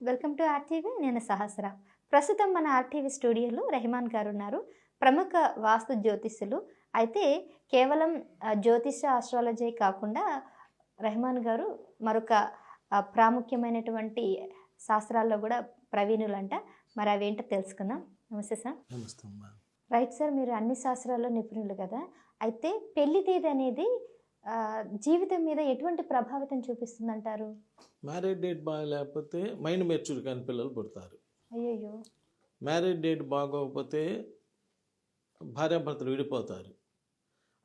Welcome to RTV. నేను సహస్ర. ప్రస్తుతం మన ఆర్టీవీ స్టూడియోలో రెహమాన్ గారు ఉన్నారు. ప్రముఖ వాస్తు జ్యోతిష్యులు. అయితే కేవలం జ్యోతిష ఆస్ట్రాలజీ కాకుండా రెహమాన్ గారు మరొక ప్రాముఖ్యమైనటువంటి శాస్త్రాల్లో కూడా ప్రవీణులంట. మరి అవేంటో తెలుసుకుందాం. నమస్తే సార్. నమస్తే అమ్మా. రైట్ సార్, మీరు అన్ని శాస్త్రాల్లో నిపుణులు కదా. అయితే పెళ్లి తేదీ అనేది జీవితం మీద ఎటువంటి ప్రభావితం చూపిస్తుందంటారు? మ్యారేజ్ డేట్ బాగా లేకపోతే మైండ్ మెచ్యూర్ కాని పిల్లలు పుడతారు. అయ్యయ్యో. మ్యారేజ్ డేట్ బాగోకపోతే భార్యాభర్తలు విడిపోతారు.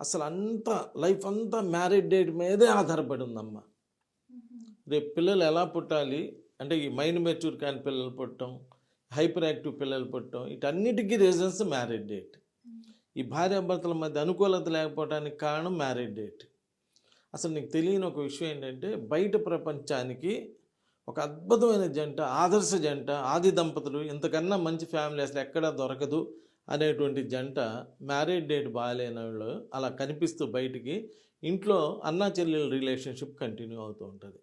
అసలు అంతా లైఫ్ అంతా మ్యారేజ్ డేట్ మీదే ఆధారపడి ఉందమ్మా. రేపు పిల్లలు ఎలా పుట్టాలి అంటే ఈ మైండ్ మెచ్యూర్ కాని పిల్లలు పుట్టడం, హైపర్ యాక్టివ్ పిల్లలు పుట్టడం, వీటన్నిటికీ రీజన్స్ మ్యారేజ్ డేట్. ఈ భార్యాభర్తల మధ్య అనుకూలత లేకపోవడానికి కారణం మ్యారేజ్ డేట్. అసలు నీకు తెలియని ఒక విషయం ఏంటంటే బయట ప్రపంచానికి ఒక అద్భుతమైన జంట, ఆదర్శ జంట, ఆది దంపతులు, ఇంతకన్నా మంచి ఫ్యామిలీ అసలు ఎక్కడా దొరకదు అనేటువంటి జంట మ్యారేజ్ డేట్ బాగాలేని వాళ్ళు అలా కనిపిస్తూ బయటికి ఇంట్లో అన్నా చెల్లెల రిలేషన్షిప్ కంటిన్యూ అవుతూ ఉంటుంది.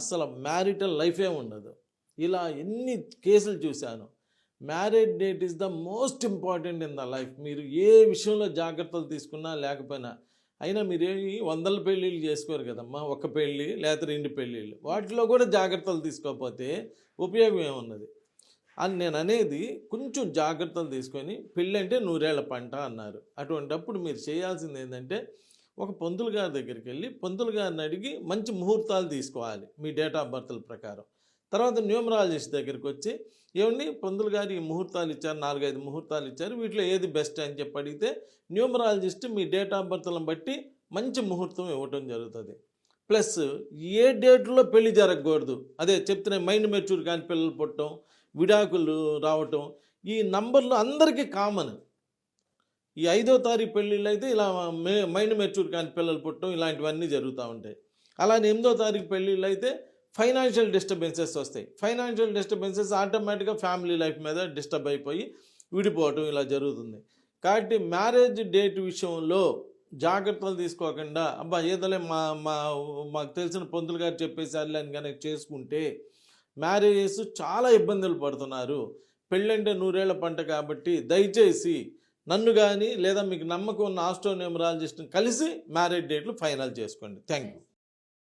అసలు మ్యారిటల్ లైఫే ఉండదు. ఇలా ఎన్ని కేసులు చూశాను. Marriage date is the most important in the life. మీరు ఏ విషయంలో జాగ్రత్తలు తీసుకున్నా లేకపోయినా, అయినా మీరేమి వందల పెళ్ళిళ్ళు చేసుకోరు కదమ్మా. ఒక పెళ్ళి లేకపోతే 2 పెళ్ళిళ్ళు, వాటిలో కూడా జాగ్రత్తలు తీసుకోకపోతే ఉపయోగం ఏమున్నది అని నేను అనేది. కొంచెం జాగ్రత్తలు తీసుకొని పెళ్ళి అంటే 100 ఏళ్ల పంట అన్నారు. అటువంటప్పుడు మీరు చేయాల్సింది ఏంటంటే ఒక పంతులు గారి దగ్గరికి వెళ్ళి పంతులు గారిని అడిగి మంచి ముహూర్తాలు తీసుకోవాలి మీ డేట్ ఆఫ్ బర్త్ల ప్రకారం. తర్వాత న్యూమరాలజిస్ట్ దగ్గరికి వచ్చి ఏమండి పంతులు గారు ఈ ముహూర్తాలు ఇచ్చారు, 4-5 ముహూర్తాలు ఇచ్చారు, వీటిలో ఏది బెస్ట్ అని చెప్పి అడిగితే న్యూమరాలజిస్ట్ మీ డేట్ ఆఫ్ బర్త్లను బట్టి మంచి ముహూర్తం ఇవ్వటం జరుగుతుంది. ప్లస్ ఏ డేట్లో పెళ్లి జరగకూడదు, అదే చెప్తున్న మైండ్ మెచ్యూర్ కానీ పిల్లలు పుట్టడం, విడాకులు రావటం, ఈ నంబర్లు అందరికీ కామన్. ఈ 5వ తారీఖు పెళ్ళిళ్ళు అయితే ఇలా మైండ్ మెచ్యూర్ కానీ పిల్లలు పుట్టడం ఇలాంటివన్నీ జరుగుతూ ఉంటాయి. అలానే 8వ తారీఖు పెళ్ళిళ్ళు అయితే ఫైనాన్షియల్ డిస్టర్బెన్సెస్ వస్తాయి. ఫైనాన్షియల్ డిస్టర్బెన్సెస్ ఆటోమేటిక్గా ఫ్యామిలీ లైఫ్ మీద డిస్టర్బ్ అయిపోయి విడిపోవటం ఇలా జరుగుతుంది. కాబట్టి మ్యారేజ్ డేట్ విషయంలో జాగ్రత్తలు తీసుకోకుండా అబ్బా ఏదోలే మాకు తెలిసిన పంతులు గారు చెప్పేసారి అని కనుక చేసుకుంటే మ్యారేజెస్ చాలా ఇబ్బందులు పడుతున్నారు. పెళ్ళంటే 100 ఏళ్ల పంట కాబట్టి దయచేసి నన్ను కానీ లేదా మీకు నమ్మకం ఉన్న ఆస్ట్రో న్యూమరాలజిస్ట్ని కలిసి మ్యారేజ్ డేట్లు ఫైనల్ చేసుకోండి. Thank you.